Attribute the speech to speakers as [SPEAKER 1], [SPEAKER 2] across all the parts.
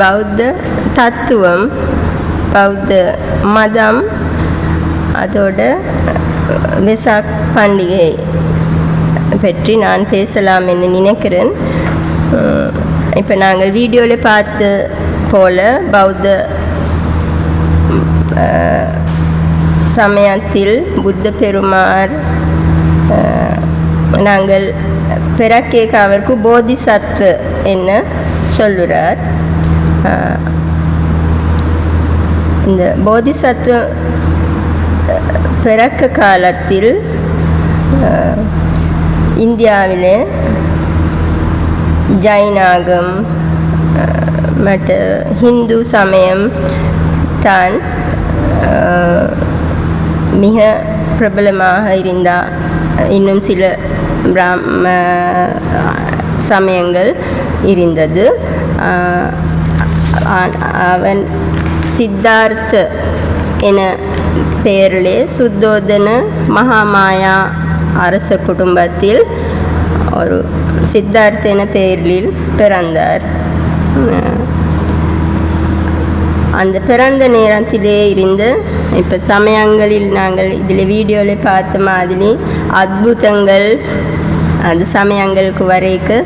[SPEAKER 1] பௌத்த தத்துவம், பௌத்த மதம், அதோட வெசாக் பண்டிகை பற்றி நான் பேசலாம் என்று நினைக்கிறேன். இப்போ நாங்கள் வீடியோவில் பார்த்து போல பௌத்த சமயத்தில் புத்த பெருமார் நாங்கள் பிறக்கேக்க அவருக்கு போதிசத்வ என்ன சொல்லுறார். இந்த போதிசத்வ பிறக்க காலத்தில் இந்தியாவிலே ஜைனாகம் மற்ற ஹிந்து சமயம் தான் மிக பிரபலமாக இருந்தால் இன்னும் சில சமயங்கள் இருந்தது. அவன் சித்தார்த்த என பெயரிலே சுத்தோதன மகாமாயா அரச குடும்பத்தில் ஒரு சித்தார்த்த என பெயரில் பிறந்தார். அந்த பிறந்த நேரத்திலே இருந்து இப்போ சமயங்களில் நாங்கள் இதில் வீடியோவில் பார்த்த மாதிரி அத்புதங்கள் அந்த சமயங்களுக்கு வரைக்கு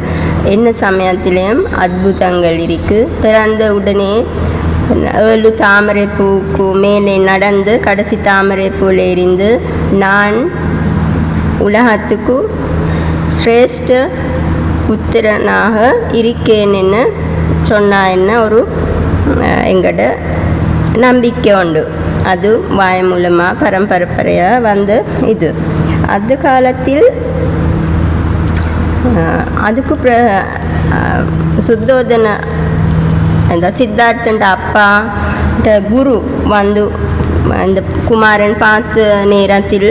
[SPEAKER 1] என்ன சமயத்திலையும் அத்புதங்கள் இருக்குது. பிறந்த உடனே 7 தாமரை பூக்கு மேலே நடந்து கடைசி தாமரை பூவில் இருந்து நான் உலகத்துக்கு சிரேஷ்ட புத்திரனாக இருக்கேன்னு சொன்னா என்ன ஒரு எங்கட நம்பிக்கை உண்டு. அது வாய் மூலமாக பரம்பரையாக வந்து இது அந்த காலத்தில் அதுக்கு சுத்தோதன அந்த சித்தார்த்தன் அப்பா குரு வந்து அந்த குமாரன் பார்த்த நேரத்தில்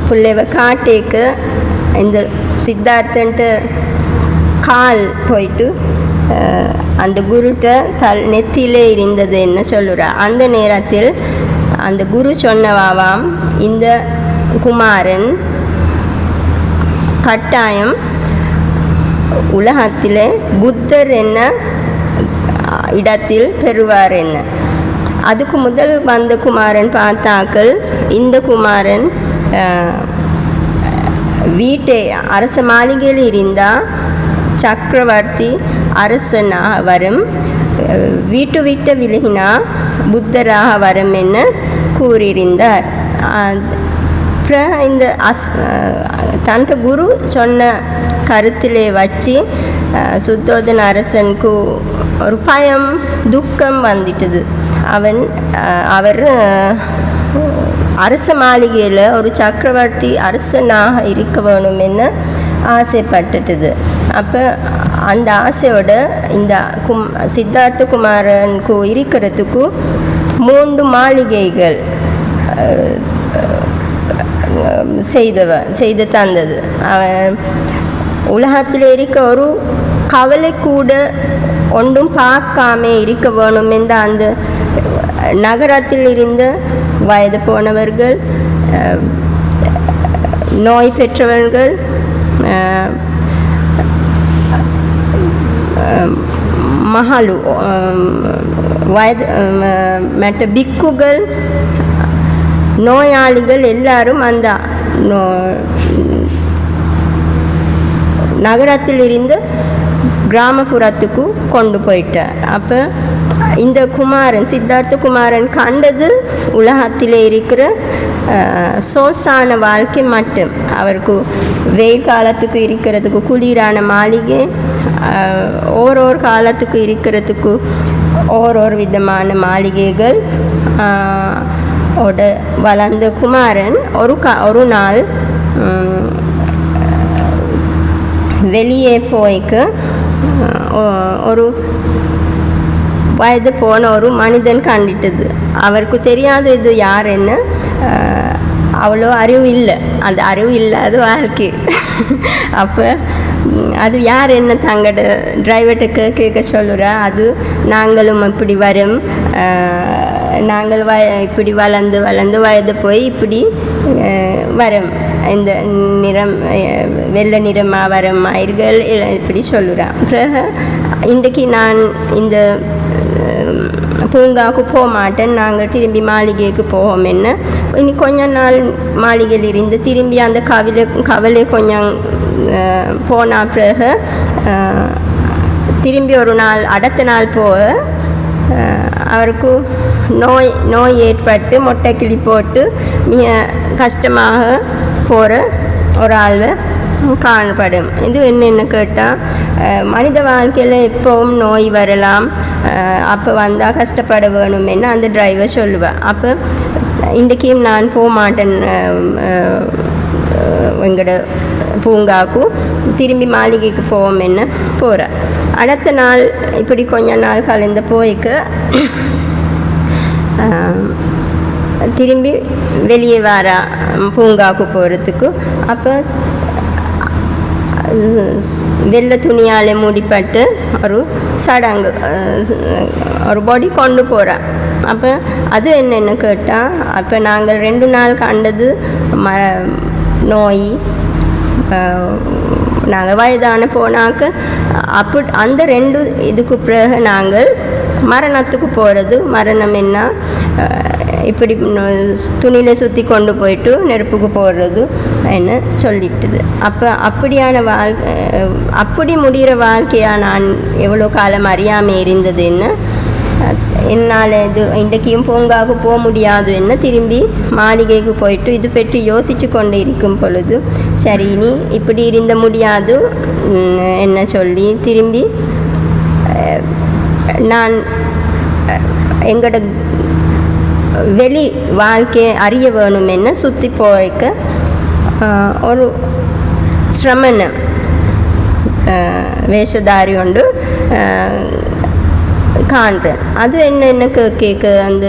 [SPEAKER 1] பிள்ளைவ காட்டேக்கு இந்த சித்தார்த்தன்ட்டு கால் போயிட்டு அந்த குருட்ட நெத்தியிலே இருந்தது என்ன சொல்லுறா. அந்த நேரத்தில் அந்த குரு சொன்னவாவாம், இந்த குமாரன் கட்டாயம் உலகத்தில் புத்தர் என்ன இடத்தில் பெறுவார் என்ன. அதுக்கு முதல் வந்த குமாரன் பார்த்தாக்கள் இந்த குமாரன் வீட்டை அரச மாளிகையில் இருந்தால் சக்கரவர்த்தி அரசனாக வரும், வீட்டு விட்டு விலகினா புத்தராக வரும் என்ன கூறியிருந்தார். இந்த தந்த குரு சொன்ன கருத்திலே வச்சு சுத்தோதன அரசனுக்கு ஒரு பயம் துக்கம் வந்துட்டது. அவர் அரச மாளிகையில் ஒரு சக்கரவர்த்தி அரசனாக இருக்க வேணும் என்ன ஆசைப்பட்டுட்டது. அப்போ அந்த ஆசையோட இந்த சித்தார்த்த குமாரனுக்கு இருக்கிறதுக்கு 3 மாளிகைகள் செய்து தந்தது. அவன் உலகத்தில் இருக்க ஒரு கவலை கூட ஒன்றும் பார்க்காம இருக்க வேணும் என்ற அந்த நகரத்தில் இருந்த வயது போனவர்கள், நோய் பெற்றவர்கள், மகாலு வயது மற்ற பிக்குகள், நோயாளிகள் எல்லாரும் அந்த நகரத்தில் இருந்து கிராமப்புறத்துக்கு கொண்டு போயிட்டார். அப்போ இந்த குமாரன் சித்தார்த்த குமாரன் கண்டது உலகத்தில் இருக்கிற சோசான வாழ்க்கை மட்டும். அவருக்கு வெயில் காலத்துக்கு இருக்கிறதுக்கு குளிரான மாளிகை, ஓரோரு காலத்துக்கு இருக்கிறதுக்கு ஓரோரு விதமான மாளிகைகள் ஓட வளர்ந்த குமாரன் ஒரு நாள் வெளியே போய்க்கு ஒரு வயது போன ஒரு மனிதன் கண்டிட்டது. அவருக்கு தெரியாது இது யாருன்னு. அவ்வளோ அறிவு இல்லை, அந்த அறிவு இல்லாத வாழ்க்கை. அப்போ அது யார் என்ன தங்கட டிரைவர்கிட்ட கேட்க சொல்லுறா. அது நாங்களும் இப்படி வரும், நாங்கள் இப்படி வளர்ந்து வயது போய் இப்படி வரும், இந்த நிறம் வெள்ளை நிறமாக வரும் மயிர்கள் இப்படி சொல்லுறான். பிறகு இன்றைக்கு நான் இந்த பூங்காவுக்கு போக மாட்டேன், நாங்கள் திரும்பி மாளிகைக்கு போவோம். என்ன இனி கொஞ்ச நாள் மாளிகையில் இருந்து திரும்பி அந்த கவலை கொஞ்சம் போன பிறகு திரும்பி ஒரு நாள் அடுத்த நாள் போக அவருக்கு நோய் ஏற்பட்டு மொட்டை கிளி போட்டு மிக கஷ்டமாக போகிற ஒரு ஆள் காணப்படும். இது என்னென்னு கேட்டால், மனித வாழ்க்கையில் எப்போவும் நோய் வரலாம், அப்போ வந்தால் கஷ்டப்பட வேணுமென்னு அந்த டிரைவர் சொல்லுவேன். அப்போ இன்றைக்கும் நான் போக மாட்டேன் எங்களோட பூங்காவுக்கும், திரும்பி மாளிகைக்கு போவோம் என்ன போகிறேன். அடுத்த நாள் இப்படி கொஞ்ச நாள் கலந்து போய்க்கு திரும்பி வெளியே வர பூங்காவுக்கு போகிறதுக்கு. அப்போ வெள்ளை துணியால் மூடிப்பட்டு ஒரு சடங்கு ஒரு பாடி கொண்டு போகிறேன். அப்போ அது என்னென்னு கேட்டால், அப்போ நாங்கள் 2 நாள் கண்டது நோய், நாங்கள் வயதான போனாக்க அந்த 2 இதுக்கு பிறகு நாங்கள் மரணத்துக்கு போகிறது. மரணம் என்ன, இப்படி துணியில் சுற்றி கொண்டு போயிட்டு நெருப்புக்கு போடுறது என்ன சொல்லிட்டுது. அப்போ அப்படியான அப்படி முடிகிற வாழ்க்கையாக நான் எவ்வளோ காலம் அறியாமல் இருந்தது என்ன, என்னால் இது இன்றைக்கும் பூங்காவுக்கு போக முடியாது என்ன, திரும்பி மாளிகைக்கு போயிட்டு இது பற்றி யோசித்து கொண்டு இருக்கும் பொழுது, சரி நீ இப்படி இருந்த முடியாது என்ன சொல்லி திரும்பி நான் எங்களோட வெளி வாழ்க்கையை அறிய வேணும் என்ன சுற்றி போய்க்க ஒரு சிரமணம் வேஷதாரி உண்டு காண்றேன். அது என்ன கேட்க அந்த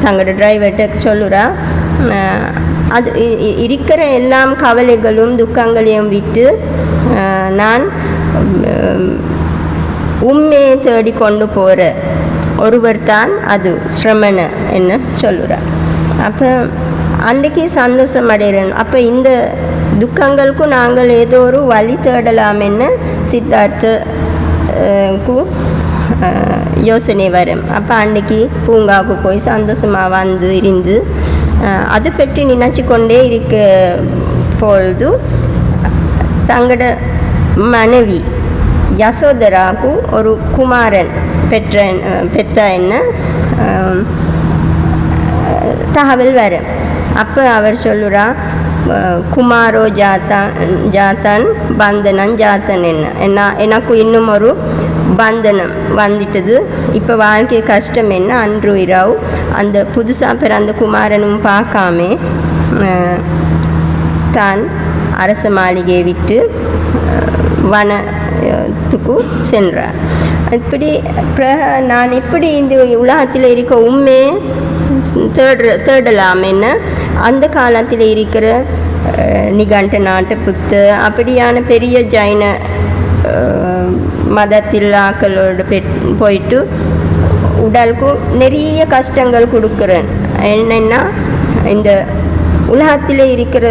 [SPEAKER 1] தங்களோட டிரைவர்கிட்ட சொல்லுறா, அது இருக்கிற எல்லாம் கவலைகளும் துக்கங்களையும் விட்டு நான் உண்மையை தேடி கொண்டு போகிற ஒருவர் தான் அது சிரமண என்ன சொல்லுறார். அப்போ அன்றைக்கி சந்தோஷம் அடைகிறேன். அப்போ இந்த துக்கங்களுக்கும் நாங்கள் ஏதோ ஒரு வழி தேடலாம் என்ன சித்தார்த்துக்கும் யோசனை வரும். அப்போ அன்றைக்கி பூங்காவுக்கு போய் சந்தோஷமாக வந்து இருந்து அது பற்றி நினச்சி கொண்டே இருக்கிற பொழுது தங்களோட மனைவி யசோதராவுக்கு ஒரு குமாரன் பெற்ற என்ன தகவல் வரும். அப்போ அவர் சொல்லுறா, குமாரோ ஜாத்தான் பந்தனம் ஜாத்தன் என்ன எனக்கு இன்னும் ஒரு பந்தனம் வந்துட்டது. இப்போ வாழ்க்கை கஷ்டம் என்ன, அன்று இரவு அந்த புதுசாக பிறந்த குமாரனும் பார்க்காம தான் அரச மாளிகையை விட்டு வனத்துக்கு சென்றார். இப்படி நான் எப்படி இந்த உலகத்தில் இருக்க உண்மையை தேடலாம் என்ன, அந்த காலத்தில் இருக்கிற நிகண்ட நாட்டு புத்து அப்படியான பெரிய ஜைன மதத்தில் ஆக்களோடு போயிட்டு உடலுக்கு நிறைய கஷ்டங்கள் கொடுக்குறேன். என்னென்னா இந்த உலகத்தில் இருக்கிற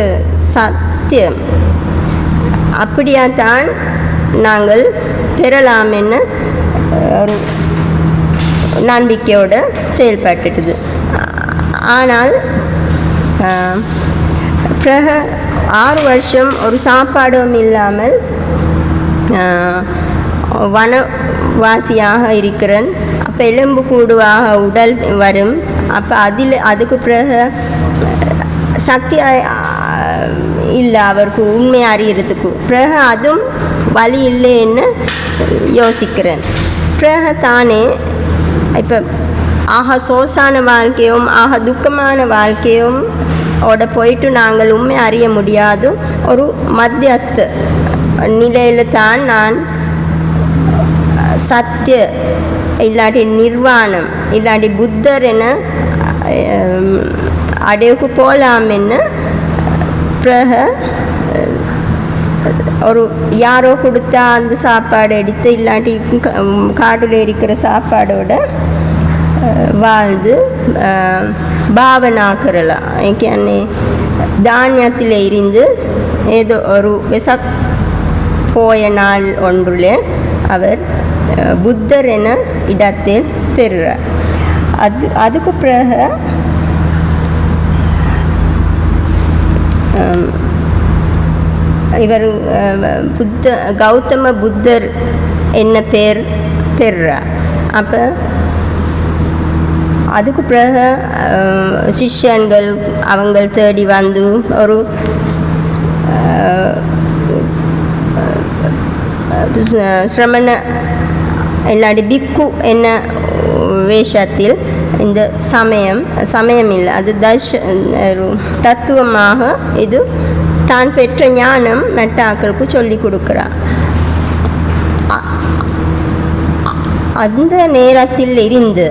[SPEAKER 1] சத்தியம் அப்படியா தான் நாங்கள் பெறலாம்னு ஒரு நம்பிக்கையோடு செயல்பட்டுட்டுது. ஆனால் பிறகு 6 வருஷம் ஒரு சாப்பாடும் இல்லாமல் வனவாசியாக இருக்கிறேன். அப்போ எலும்பு கூடுவாக உடல் வரும். அப்போ அதுக்கு பிறகு சக்தி இல்லை அவருக்கு உண்மை அறியறதுக்கு. பிறகு அதுவும் வழி இல்லைன்னு யோசிக்கிறேன். பிறகு தானே இப்போ ஆக சோசான வாழ்க்கையும் ஆக துக்கமான வாழ்க்கையும் ஓட போயிட்டு நாங்கள் உண்மை அறிய முடியாது ஒரு மத்தியஸ்த நிலையில் தான் நான் சத்திய இல்லாட்டி நிர்வாணம் இல்லாட்டி புத்தர் என அடைவுக்கு போகலாம்னு பிறகு ஒரு யாரோ கொடுத்தா அந்த சாப்பாடு எடுத்து இல்லாட்டி காட்டில் இருக்கிற சாப்பாடோட வாழ்ந்து பாவனாக்கிறலாம். ஏன்னு தானியத்தில் இருந்து ஏதோ ஒரு வெசக் போய நாள் ஒன்றில் அவர் புத்தர் என இடத்தில் பெறுறார். அதுக்கு பிறகு இவர் கௌதம புத்தர் என்ன பேர் பெறுறார். அப்போ அதுக்கு பிறகு சிஷ்யன்கள் அவங்க தேடி வந்து ஒரு சிரமண இல்லாட்டி பிக்கு என்ன வேஷத்தில் இந்த சமயம் இல்லை, அது தத்துவமாக இது தான் பெற்ற ஞானம் மெட்டாக்களுக்கு சொல்லி கொடுக்குறார். அந்த நேரத்தில் இருந்து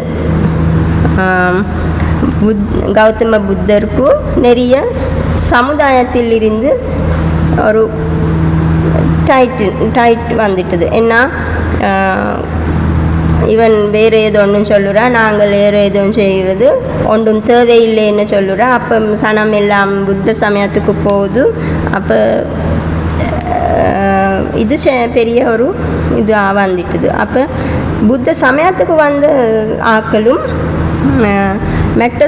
[SPEAKER 1] கௌதம புத்தருக்கு நிறைய சமுதாயத்தில் இருந்து ஒரு டைட் வந்துட்டது. ஏன்னா இவன் வேறு ஏதோ ஒன்றும் சொல்லுறா, நாங்கள் வேறு எதுவும் செய்கிறது ஒன்றும் தேவையில்லைன்னு சொல்லுறா. அப்போ சனம் எல்லாம் புத்த சமயத்துக்கு போகுது. அப்போ இது பெரிய ஒரு இது வந்துட்டுது. அப்போ புத்த சமயத்துக்கு வந்த ஆக்களும் மெட்ட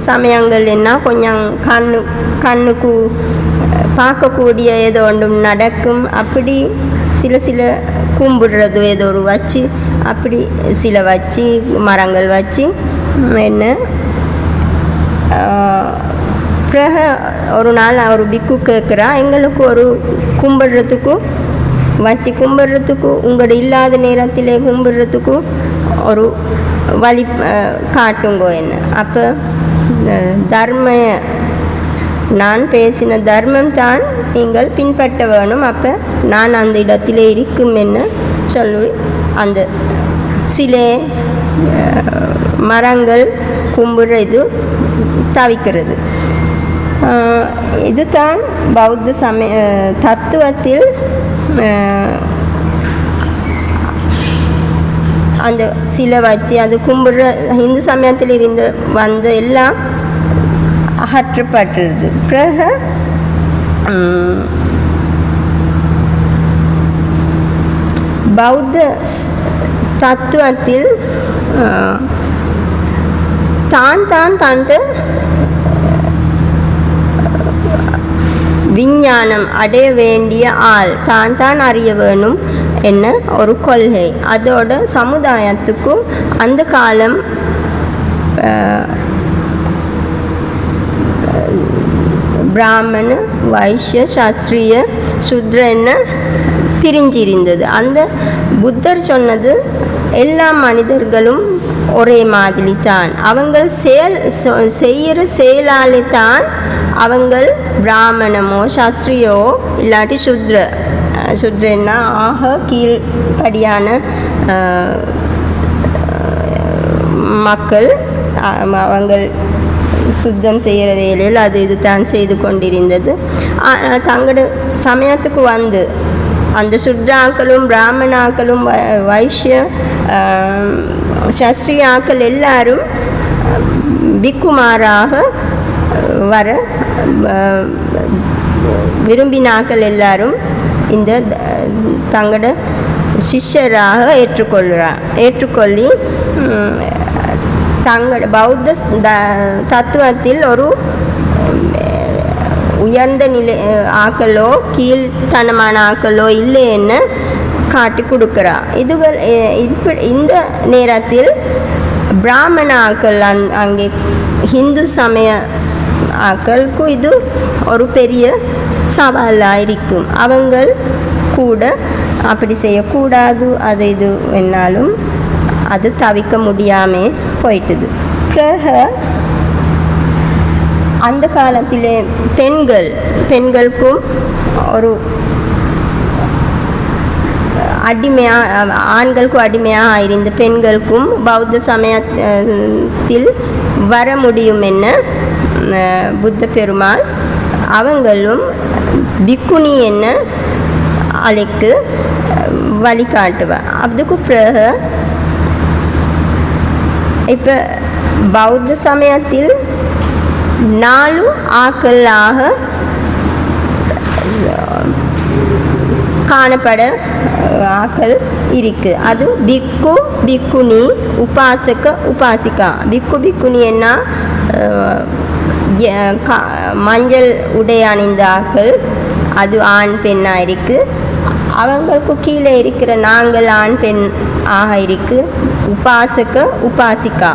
[SPEAKER 1] சமயங்கள் என்ன கொஞ்சம் கண்ணுக்கு பார்க்கக்கூடிய ஏதோ ஒன்றும் நடக்கும். அப்படி சில கும்பிடுறது ஏதோ ஒரு வச்சு அப்படி சில வச்சு மரங்கள் வச்சு என்ன பிறகு ஒரு நாள் ஒரு பிக்கு கேட்குறா, எங்களுக்கு ஒரு கும்பிடுறதுக்கும் வச்சு கும்பிடுறதுக்கும் உங்களோட இல்லாத நேரத்திலே கும்பிடுறதுக்கும் ஒரு வழி காட்டுங்கோ என்ன. அப்போ நான் பேசின தர்மம் தான் நீங்கள் பின்பற்ற வேணும். அப்போ நான் அந்த இடத்திலே இருக்கும் என்ன சொல்லி அந்த சில மரங்கள் கும்பிடுற இது தவிக்கிறது. இதுதான் பௌத்த தத்துவத்தில் அந்த சிலை வச்சு அது கும்பிடுற இந்து சமயத்தில் இருந்து வந்து எல்லாம் அகற்றப்பட்டுருது. பிறகு பௌத்த தத்துவத்தில் தான் விஞ்ஞானம் அடைய வேண்டிய ஆள் தான் அறிய வேணும் என்ன ஒரு கொள்கை. அதோட சமுதாயத்துக்கும் அந்த காலம் பிராமண வைஷ்ய சாஸ்திரிய சுத்ர என்ன பிரிஞ்சிருந்தது. அந்த புத்தர் சொன்னது எல்லா மனிதர்களும் ஒரே மாதிரி தான், அவங்கள் செய்கிற செயலாலே தான் அவங்கள் பிராமணமோ சாஸ்திரியோ இல்லாட்டி சுத்ரன்னா ஆக கீழ்படியான மக்கள். அவங்கள் சுத்தம் செய்கிற வேலையில் அது இது தான் செய்து கொண்டிருந்தது. தங்களோட சமயத்துக்கு வந்து அந்த சுத்ராக்களும் பிராமணாக்களும் வைஷ்ய சாஸ்திரியாக்கள் எல்லாரும் பிக்குமாராக வர விரும்பினாக்கள் எல்லாரும் இந்த தங்களோட சிஷ்யராக ஏற்றுக்கொள்ளி தங்களோட பௌத்த தத்துவத்தில் ஒரு உயர்ந்த நிலை ஆக்களோ கீழ்த்தனமான ஆக்களோ இல்லைன்னு காட்டி கொடுக்குறா. இதுகள் இந்த நேரத்தில் பிராமண ஆக்கள் அங்கே ஹிந்து சமய ஆக்களுக்கு இது ஒரு பெரிய சவாலாக இருக்கும். அவங்கள் கூட அப்படி செய்யக்கூடாது, அது இது என்னாலும் அது தவிர்க்க முடியாமல் போயிட்டுது. பிறகு அந்த காலத்திலே பெண்களுக்கும் ஒரு ஆண்களுக்கும் அடிமையாக இருந்த பெண்களுக்கும் பௌத்த சமயத்தில் வர முடியும் என்ன புத்த பெருமாள் அவங்களும் பிக்குனி என்ன அழைக்கு வழிகாட்டுவார். அதுக்கு பிறகு இப்போ பௌத்த சமயத்தில் 4 ஆக்களாக காணப்பட ஆக்கள் இருக்கு. அது பிக்கு பிக்குனி உபாசக உபாசிகா. பிக்கு பிக்குனி என்ன மஞ்சள் உடை அணிந்த ஆக்கள், அது ஆண் பெண்ணாக இருக்கு. அவங்களுக்கு கீழே இருக்கிற நாங்கள் ஆண் பெண் ஆக இருக்கு. உபாசக உபாசிகா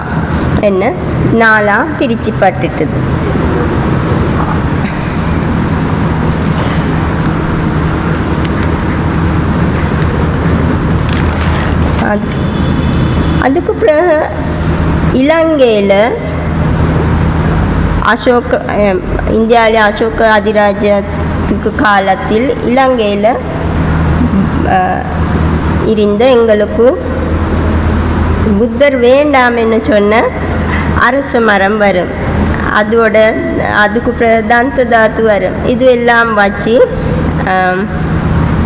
[SPEAKER 1] என்ன நாளா பிரிச்சு பட்டுட்டது. அதுக்கு பிறகு இலங்கையில் இந்தியாவில் அசோக அதிராஜ்யத்துக்கு காலத்தில் இலங்கையில் இருந்த எங்களுக்கு புத்தர் வேண்டாம் என்று சொன்ன அரச மரம் வரும். அதுக்கு தந்த தாத்து வரும். இது எல்லாம் வச்சு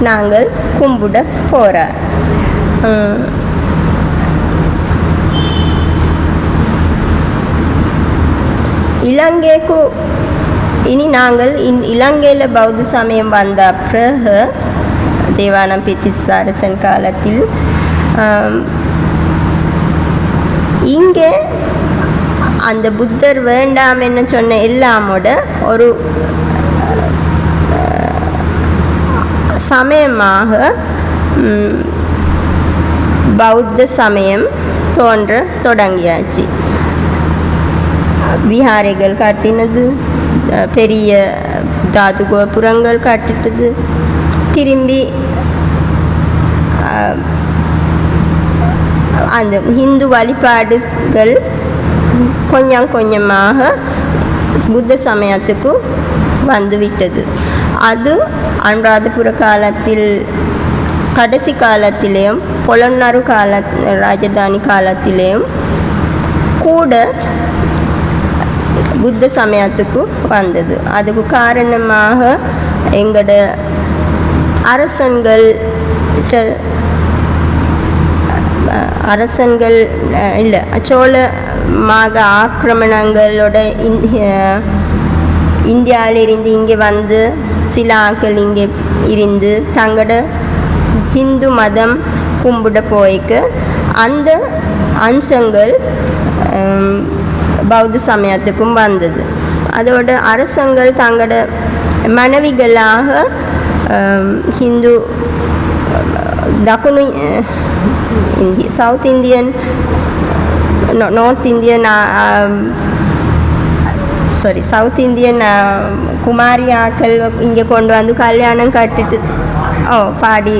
[SPEAKER 1] நாங்கள் கும்பிட போகிறோம். இலங்கைக்கு இனி நாங்கள் இலங்கையில் பௌத்த சமயம் வந்த பிறகு தேவானம்பித்திஸ் அரசன் காலத்தில் இங்கே அந்த புத்தர் வேண்டாம் என்ன சொன்ன எல்லாமோட ஒரு சமயமாக பௌத்த சமயம் தோன்ற தொடங்கியாச்சு. விஹாரைகள் கட்டினது, பெரிய தாது கோபுரங்கள் கட்டிட்டது, திரும்பி அந்த ஹிந்து வழிபாடுகள் கொஞ்சம் கொஞ்சமாக புத்த சமயத்துக்கு வந்துவிட்டது. அது அனுராதபுர காலத்தில் கடைசி காலத்திலேயும் பொலன்னரு ராஜதானி காலத்திலேயும் கூட புத்த சமயத்துக்கு வந்தது. அதுக்கு காரணமாக எங்களோட அரசன்கள் இல்லை சோழ மாக ஆக்கிரமணங்களோட இந்தியாவிலிருந்து இங்கே வந்து சில ஆக்கள் இங்கே இருந்து தங்களோட ஹிந்து மதம் கும்பிட போய்க்கு அந்த அம்சங்கள் பௌத்த சமயத்துக்கும் வந்தது. அதோட அரசங்கள் தங்களோட மனைவிகளாக ஹிந்து தக்குனு south Indian north Indian south Indian குமாரி ஆக்கள் இங்கே கொண்டு வந்து கல்யாணம் கட்டிட்டு பாடி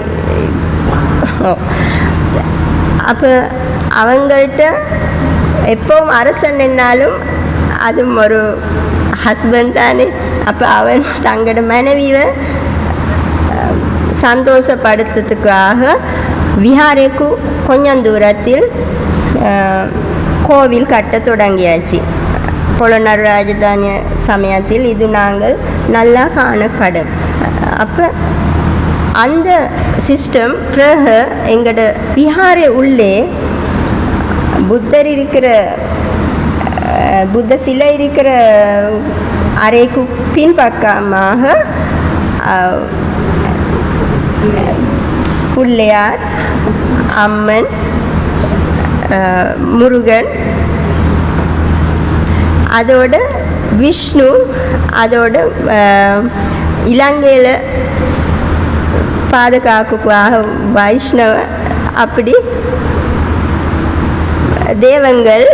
[SPEAKER 1] அப்போ அவங்கள்ட்ட எப்பவும் அரசன் என்னாலும் அதுவும் ஒரு ஹஸ்பண்ட் தானே. அப்போ அவன் தங்களோட மனைவியை சந்தோஷப்படுத்துறதுக்காக விஹாரைக்கு கொஞ்சம் தூரத்தில் கோவில் கட்ட தொடங்கியாச்சு. பொலன்னரு ராஜதானி சமயத்தில் இது நாங்கள் நல்லா காணப்படும். அப்போ அந்த சிஸ்டம் பிறகு எங்களோட விஹாரை உள்ளே புத்தர் இருக்கிற புத்த சிலை இருக்கிற அறைக்கு பின்பக்கமாக பிள்ளையார், அம்மன், முருகன், அதோட விஷ்ணு, அதோட இலங்கையில் பாதுகாப்புக்காக வைஷ்ணவ, அப்படி தேவங்கள்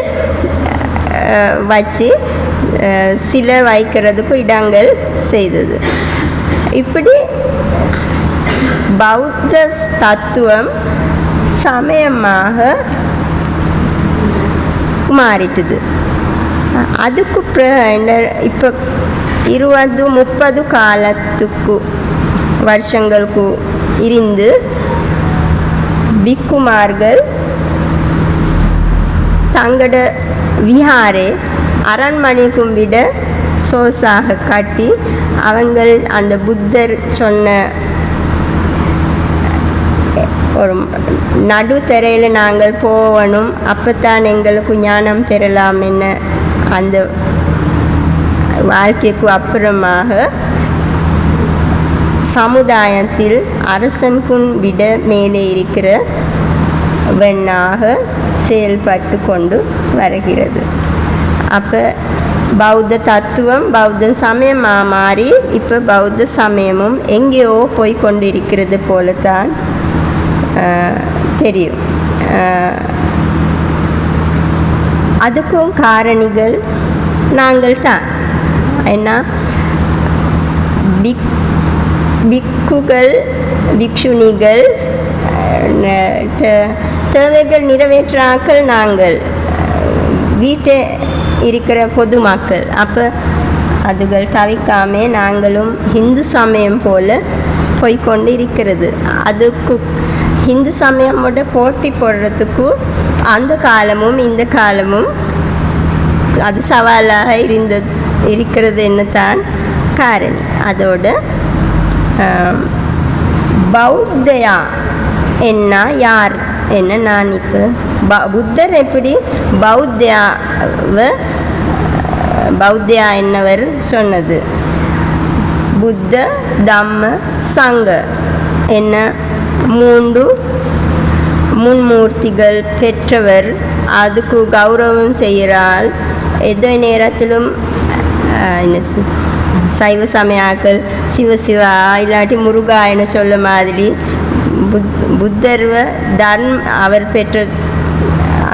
[SPEAKER 1] வச்சு சிலை வைக்கிறதுக்கு இடங்கள் செய்தது. இப்படி பௌத்த தத்துவம் சமயமாக மாறிட்டுது. அதுக்கு இப்போ 20-30 காலத்துக்கு வருஷங்களுக்கு இருந்து பிக்குமார்கள் தங்களோட விஹாரை அரண்மனைக்கும் விட சோசாக காட்டி அவங்கள் அந்த புத்தர் சொன்ன ஒரு நடுத்தரையில் நாங்கள் போகணும், அப்போத்தான் எங்களுக்கு ஞானம் பெறலாம் என்ன அந்த வாழ்க்கைக்கு அப்புறமாக சமுதாயத்தில் அரசனுக்கும் விட மேலே இருக்கிற வெண்ணாக செயல்பட்டு கொண்டு வருகிறது. அப்போ பௌத்த தத்துவம் பௌத்த சமயமாக மாறி இப்போ பௌத்த சமயமும் எங்கேயோ போய் கொண்டு இருக்கிறது போல தான் தெரியும். அதுக்கும் காரணிகள் நாங்கள் தான். ஏன்னா பிக்குகள் பிக்ஷுனிகள் தேவைகள் நிறைவேற்றாக்கள் நாங்கள் வீட்டை இருக்கிற பொதுமக்கள். அப்போ அதுகள் தவிக்காமே நாங்களும் இந்து சமயம் போல் போய்கொண்டு இருக்கிறது. அதுக்கு இந்து சமயமோட போட்டி போடுறதுக்கு அந்த காலமும் இந்த காலமும் அது சவாலாக இருக்கிறது என்ன தான் காரணி. அதோட பௌத்தயா என்ன யார் என்ன நான் இப்போ புத்தர் எப்படி பௌத்தியா என்னவர் சொன்னது? புத்த தம்ம சங்க என்ன 3 முன்மூர்த்திகள் பெற்றவர். அதுக்கு கௌரவம் செய்கிறாள். எந்த நேரத்திலும் சைவ சமயாக்கள் சிவசிவா இல்லாட்டி முருகா என சொல்ல மாதிரி புத்தர்வ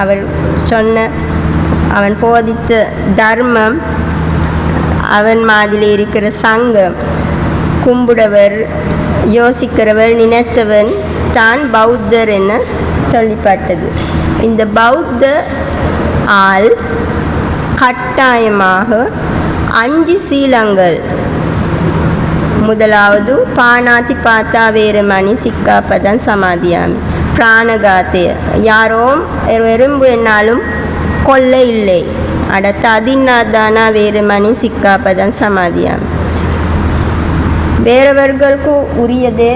[SPEAKER 1] அவர் சொன்ன அவன் போதித்த தர்மம் அவன் மாதிரி இருக்கிற சங்கம் கும்பிடவர் யோசிக்கிறவர் நினைத்தவன் தான் பௌத்தர் என சொல்லப்பட்டது. இந்த பௌத்த ஆள் கட்டாயமாக 5 சீலங்கள். முதலாவது பானாதி பாத்தா வேரமணி சிக்காப்பதம் சமாதியாமி பிராணகாத்தே யாரோம் எறும்பு என்னாலும் கொல்ல இல்லை. அடுத்த அதின்னாதானா வேரமணி சிக்காப்பதம் சமாதியாமி வேறவர்களுக்கு உரியதே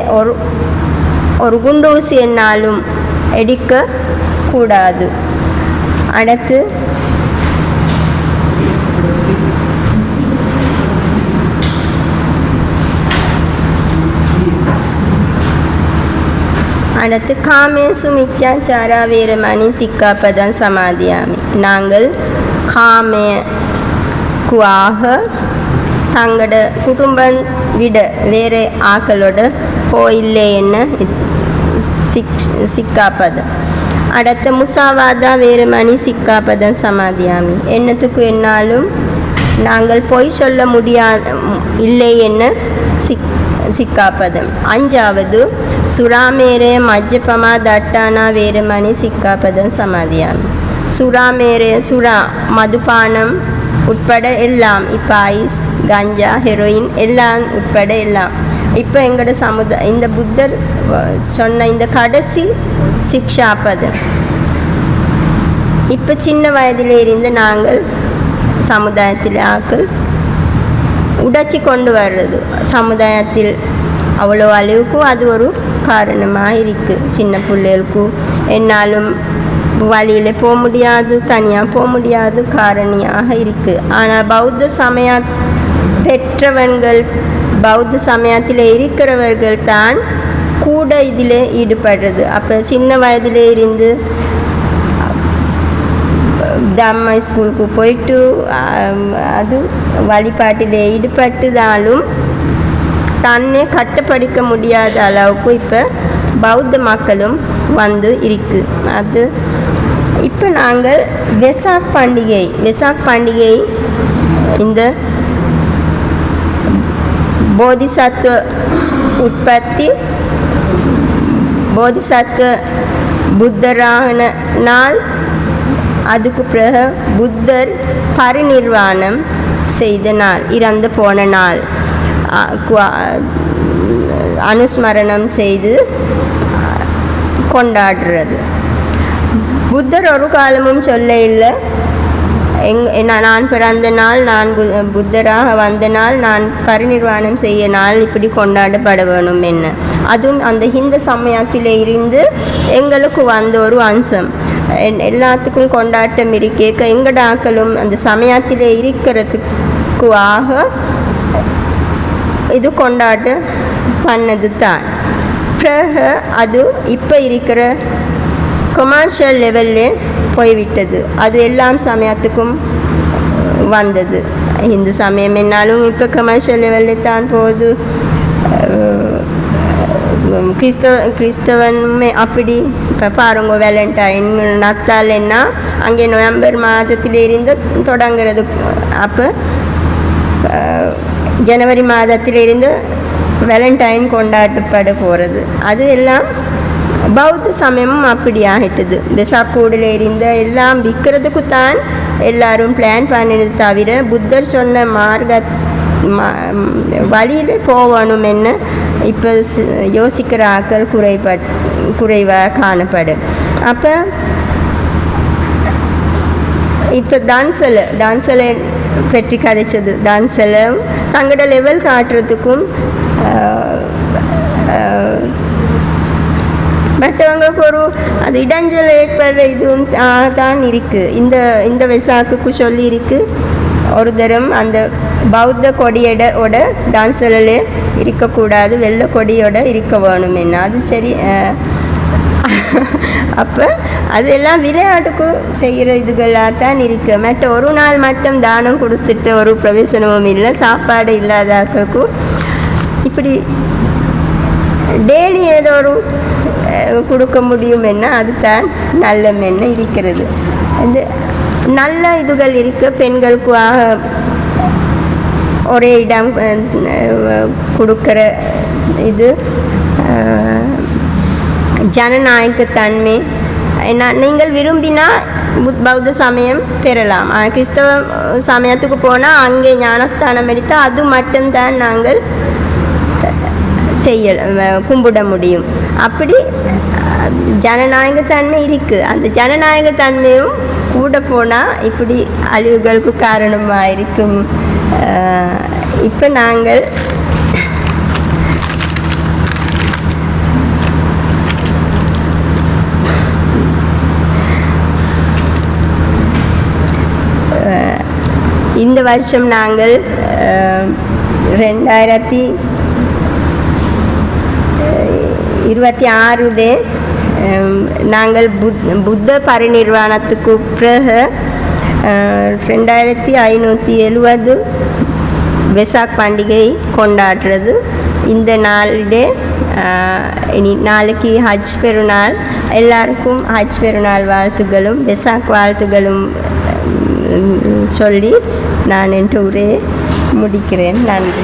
[SPEAKER 1] ஒரு குண்டூசி என்னாலும் எடுக்க கூடாது. அடுத்து காமேசு மிச்சாச்சாரா வேரமணி சிக்காப்பதம் சமாதியாமி நாங்கள் காமேக்குவாக தங்களோட குடும்பம் விட வேறு ஆக்களோட போயில்லை என்ன சிக்காப்பதம். அடுத்த முசாவாதா வேரமணி சிக்காப்பதம் சமாதியாமி என்னத்துக்கு என்னாலும் நாங்கள் பொய் சொல்ல இல்லை என்ன சிக்காப்பதம். 5வது சுராமேரே மஜ்ஜபமா தட்டானா வேரமணி சிக்காப்பதம் சமாதியாமி சுரா மதுபானம் உட்பட எல்லாம் இப்போ ஐஸ் கஞ்சா ஹெரோயின் எல்லாம் உட்பட எல்லாம் இப்போ எங்களோட இந்த புத்தர் சொன்ன இந்த கடைசி சிக்ஷாபதம் இப்போ சின்ன வயதில் இருந்து நாங்கள் சமுதாயத்தில் ஆக்கள் உடைச்சி கொண்டு வர்றது. சமுதாயத்தில் அவ்வளோ அளவுக்கும் அது ஒரு காரணமாக இருக்குது. சின்ன பிள்ளைகளுக்கும் என்னாலும் வழியில் போக முடியாது, தனியாக போக முடியாது, காரணியாக இருக்குது. ஆனால் பௌத்த சமய பெற்றவர்கள் பௌத்த சமயத்தில் இருக்கிறவர்கள் தான் கூட இதில் ஈடுபடுறது. அப்போ சின்ன வயதில் இருந்து தம்ம ஸ்கூலுக்கு போயிட்டு அது வழிபாட்டில் ஈடுபட்டுதாலும் தன்னை கட்டுப்படுத்த முடியாத அளவுக்கு இப்போ பௌத்த மக்களும் வந்து இருக்குது. அது இப்போ நாங்கள் வெசாக் பண்டிகை இந்த போதிசத்துவ உற்பத்தி போதிசத்துவ புத்தரான நாள். அதுக்கு பிறகு புத்தர் பரிநிர்வாணம் செய்த நாள், இறந்து போன நாள் அனுஸ்மரணம் செய்து கொண்டாடுறது. புத்தர் ஒரு காலமும் சொல்ல இல்லை நான் பிறந்த நாள், நான் புத்தராக வந்த நாள், நான் பரிநிர்வாணம் செய்ய நாள் இப்படி கொண்டாடப்பட வேணும் என்ன. அதுவும் அந்த ஹிந்து சமயத்தில் இருந்து எங்களுக்கு வந்த ஒரு அம்சம். எல்லாத்துக்கும் கொண்டாட்டம் இருக்கேக்க எங்கட ஆக்களும் அந்த சமயத்தில் இருக்கிறதுக்காக இது கொண்டாட்ட பண்ணது தான். பிறகு அது இப்போ இருக்கிற கொமர்ஷியல் லெவல்லே போய்விட்டது. அது எல்லாம் சமயத்துக்கும் வந்தது. இந்து சமயம் என்னாலும் இப்போ கமர்ஷியல் லெவலில் தான் போகுது. கிறிஸ்தவனுமே அப்படி. இப்போ பாருங்க, வேலண்டைன் நத்தால் என்ன அங்கே நவம்பர் மாதத்திலிருந்து தொடங்குறது. அப்போ ஜனவரி மாதத்திலிருந்து வேலண்டைன் கொண்டாடப்பட போகிறது. அது எல்லாம் பௌத்த சமயமும் அப்படி ஆகிட்டது. வெசாக்கூடில் இருந்த எல்லாம் விற்கிறதுக்கு தான் எல்லாரும் பிளான் பண்ணினது தவிர புத்தர் சொன்ன வழியில் போகணும் என்ன இப்போ யோசிக்கிற ஆக்கள் குறைவாக காணப்படும். அப்போ இப்போ டான்ஸில் பற்றி கதைச்சது. டான்ஸில் தங்களோட லெவல் காட்டுறதுக்கும் மற்றவங்களுக்கு ஒரு அது இடைஞ்சல் ஏற்படுற இதுவும் தான் இருக்குது. இந்த வெசாக்குக்கு சொல்லி இருக்குது, ஒரு தரம் அந்த பௌத்த கொடியோட டான்ஸில் இருக்கக்கூடாது, வெள்ளை கொடியோட இருக்க வேணும் என்ன. அது சரி. அப்போ அதெல்லாம் விளையாட்டுக்கு செய்கிற இதுகளாக தான் இருக்குது. மற்ற ஒரு நாள் மட்டும் தானம் கொடுத்துட்டு ஒரு பிரவேசனமும் இல்லை, சாப்பாடு இல்லாதாக்களுக்கும் இப்படி டெய்லி ஏதோ ஒரு கொடுக்க முடியும் என்ன. அதுதான் நல்ல மென்ன இருக்கிறது. இந்த நல்ல இதுகள் இருக்குது. பெண்களுக்கு ஒரே இடம் கொடுக்குற இது ஜனநாயகத்தன்மை. நீங்கள் விரும்பினா பௌத்த சமயம் பெறலாம். கிறிஸ்தவ சமயத்துக்கு போனால் அங்கே ஞானஸ்தானம் எடுத்தால் அது மட்டும்தான் நாங்கள் கும்பிட முடியும். அப்படி ஜனநாயகத்தன்மை இருக்குது. அந்த ஜனநாயகத்தன்மையும் கூட போனால் இப்படி அழிவுகளுக்கு காரணமாக இருக்கும். இப்போ நாங்கள் இந்த வருஷம் நாங்கள் 2026 நாங்கள் புத்த பரிநிர்வாணத்துக்கு பிறகு 2570 வெசாக் பண்டிகை கொண்டாடுறது. இந்த நாளிலே இனி நாளைக்கு ஹஜ் பெருநாள். எல்லாருக்கும் ஹஜ் பெருநாள் வாழ்த்துகளும் வெசாக் வாழ்த்துகளும் சொல்லி நான் என் உரையை முடிக்கிறேன். நன்றி.